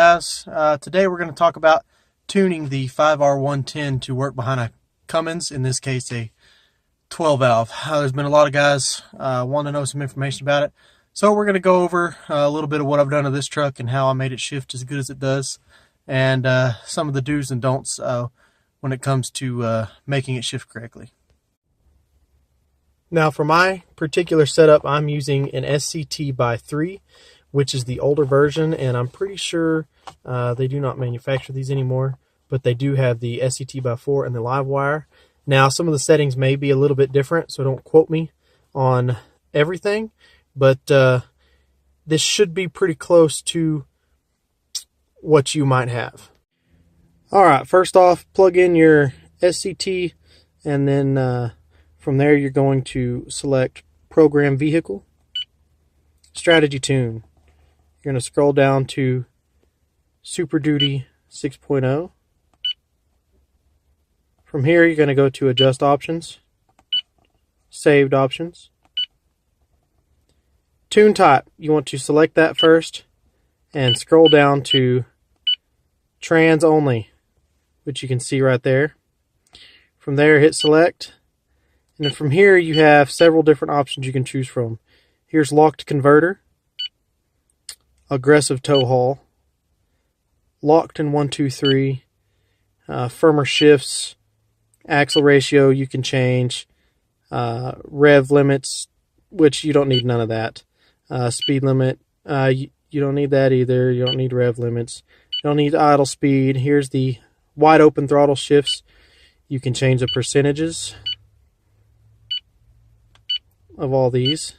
guys? Today we're going to talk about tuning the 5R110 to work behind a Cummins, in this case a 12 valve. There's been a lot of guys wanting to know some information about it, so we're going to go over a little bit of what I've done to this truck and how I made it shift as good as it does, and some of the do's and don'ts when it comes to making it shift correctly. Now for my particular setup, I'm using an SCT by 3, which is the older version, and I'm pretty sure they do not manufacture these anymore, but they do have the SCT by 4 and the live wire. Now some of the settings may be a little bit different, so don't quote me on everything, but this should be pretty close to what you might have. Alright, first off, plug in your SCT, and then from there you're going to select Program Vehicle, Strategy Tune. You're going to scroll down to Super Duty 6.0. From here you're going to go to Adjust Options, Saved Options. Tune Type, you want to select that first and scroll down to Trans Only, which you can see right there. From there hit Select. And then from here you have several different options you can choose from. Here's Locked Converter, Aggressive Tow Haul, Locked in 1, 2, 3, Firmer Shifts, Axle Ratio you can change, Rev Limits, which you don't need none of that, Speed Limit, you don't need that either, you don't need Rev Limits, you don't need Idle Speed. Here's the Wide Open Throttle Shifts, you can change the percentages of all these,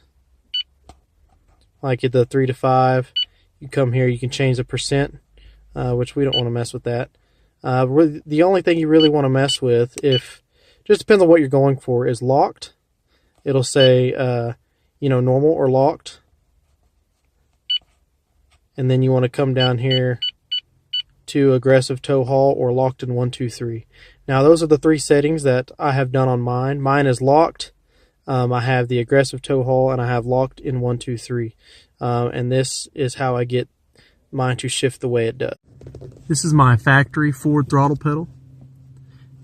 like at the 3 to 5. You come here, you can change the percent, which we don't want to mess with that. The only thing you really want to mess with, just depends on what you're going for, is locked. It'll say normal or locked, and then you want to come down here to aggressive tow haul or locked in 1, 2, 3. Now those are the 3 settings that I have done on mine. Mine is locked. I have the aggressive tow haul, and I have locked in 1, 2, 3. And this is how I get mine to shift the way it does. This is my factory forward throttle pedal.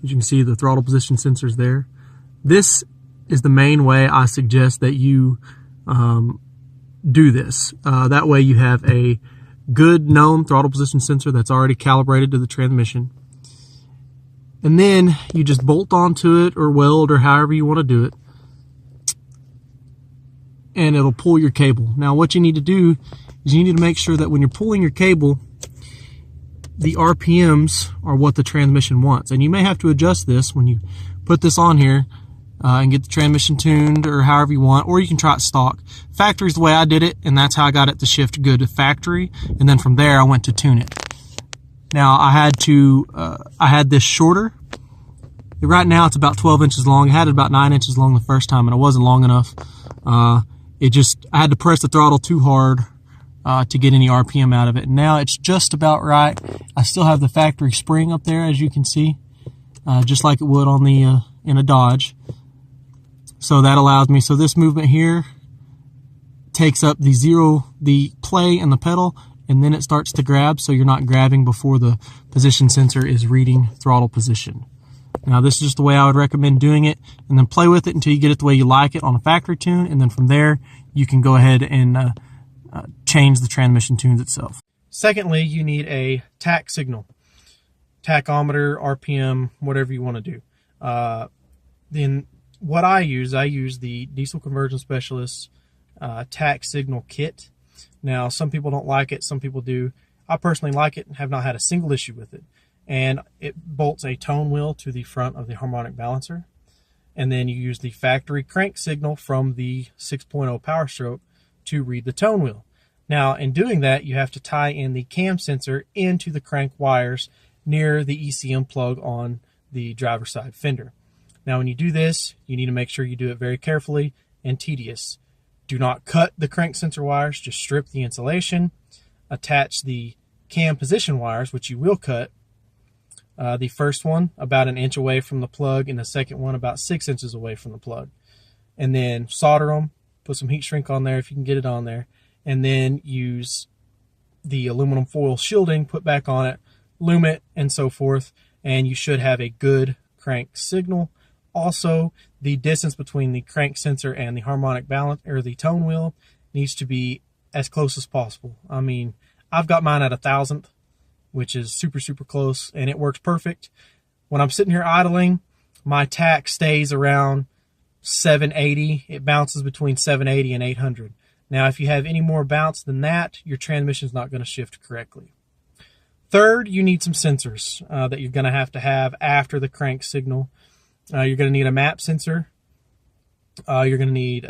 As you can see, the throttle position sensors there. This is the main way I suggest that you do this. That way you have a good known throttle position sensor that's already calibrated to the transmission. And then you just bolt onto it or weld or however you want to do it, and it'll pull your cable. Now what you need to do is you need to make sure that when you're pulling your cable, the RPMs are what the transmission wants. And you may have to adjust this when you put this on here and get the transmission tuned or however you want, or you can try it stock. Factory's the way I did it, and that's how I got it to shift good to factory, and then from there I went to tune it. Now I had this shorter. Right now it's about 12 inches long. I had it about 9 inches long the first time, and it wasn't long enough. I had to press the throttle too hard to get any RPM out of it. And now it's just about right. I still have the factory spring up there, as you can see, just like it would on the in a Dodge. So that allows me. So this movement here takes up the play and the pedal, and then it starts to grab. So you're not grabbing before the position sensor is reading throttle position. Now this is just the way I would recommend doing it, and then play with it until you get it the way you like it on a factory tune, and then from there you can go ahead and change the transmission tunes itself. Secondly, you need a tach signal. Tachometer, RPM, whatever you want to do. Then what I use the Diesel Conversion Specialist tach signal kit. Now some people don't like it, some people do. I personally like it and have not had a single issue with it. And it bolts a tone wheel to the front of the harmonic balancer, and then you use the factory crank signal from the 6.0 Power Stroke to read the tone wheel. Now in doing that, you have to tie in the cam sensor into the crank wires near the ECM plug on the driver's side fender. Now when you do this, you need to make sure you do it very carefully and tedious. Do not cut the crank sensor wires, just strip the insulation, attach the cam position wires, which you will cut, The first one about 1 inch away from the plug, and the second one about 6 inches away from the plug. And then solder them, put some heat shrink on there if you can get it on there, and then use the aluminum foil shielding put back on it, lume it, and so forth, and you should have a good crank signal. Also, the distance between the crank sensor and the harmonic balance, or the tone wheel, needs to be as close as possible. I mean, I've got mine at 1,000th, which is super, super close, and it works perfect. When I'm sitting here idling, my tach stays around 780. It bounces between 780 and 800. Now, if you have any more bounce than that, your transmission is not going to shift correctly. Third, you need some sensors that you're going to have after the crank signal. You're going to need a map sensor. You're going to need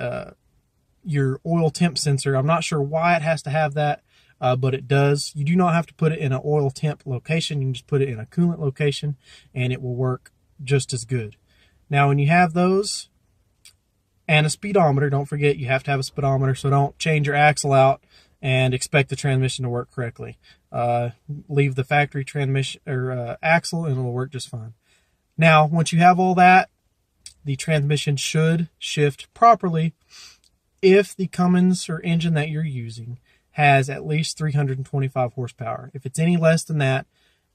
your oil temp sensor. I'm not sure why it has to have that, but it does. You do not have to put it in an oil temp location. You can just put it in a coolant location, and it will work just as good. Now, when you have those, and a speedometer, don't forget you have to have a speedometer, so don't change your axle out and expect the transmission to work correctly. Leave the factory transmission or axle, and it'll work just fine. Now, once you have all that, the transmission should shift properly if the Cummins or engine that you're using has at least 325 horsepower. If it's any less than that,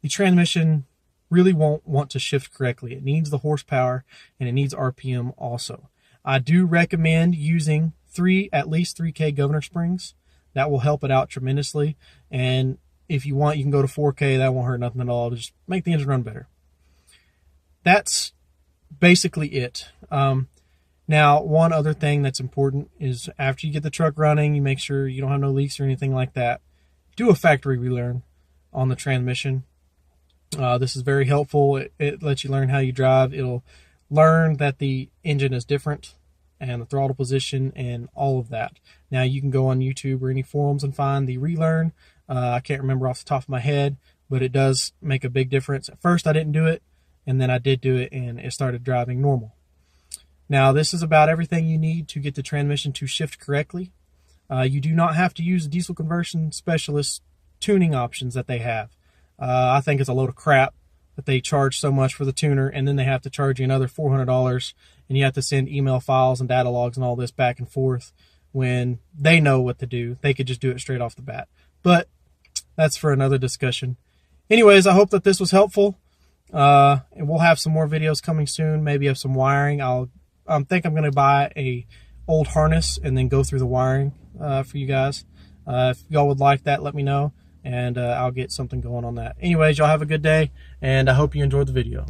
the transmission really won't want to shift correctly. It needs the horsepower, and it needs RPM also. I do recommend using at least 3K governor springs. That will help it out tremendously. And if you want, you can go to 4K. That won't hurt nothing at all. It'll just make the engine run better. That's basically it. Now, one other thing that's important is after you get the truck running, you make sure you don't have no leaks or anything like that. Do a factory relearn on the transmission. This is very helpful. It lets you learn how you drive. It'll learn that the engine is different and the throttle position and all of that. Now, you can go on YouTube or any forums and find the relearn. I can't remember off the top of my head, but it does make a big difference. At first, I didn't do it, and then I did do it, and it started driving normal. Now, this is about everything you need to get the transmission to shift correctly. You do not have to use the diesel conversion specialist tuning options that they have. I think it's a load of crap that they charge so much for the tuner, and then they have to charge you another $400, and you have to send email files and data logs and all this back and forth when they know what to do. They could just do it straight off the bat. But that's for another discussion. Anyways, I hope that this was helpful. And we'll have some more videos coming soon, maybe of some wiring. I think I'm going to buy a old harness and then go through the wiring for you guys. If y'all would like that, let me know, and I'll get something going on that. Anyways, y'all have a good day, and I hope you enjoyed the video.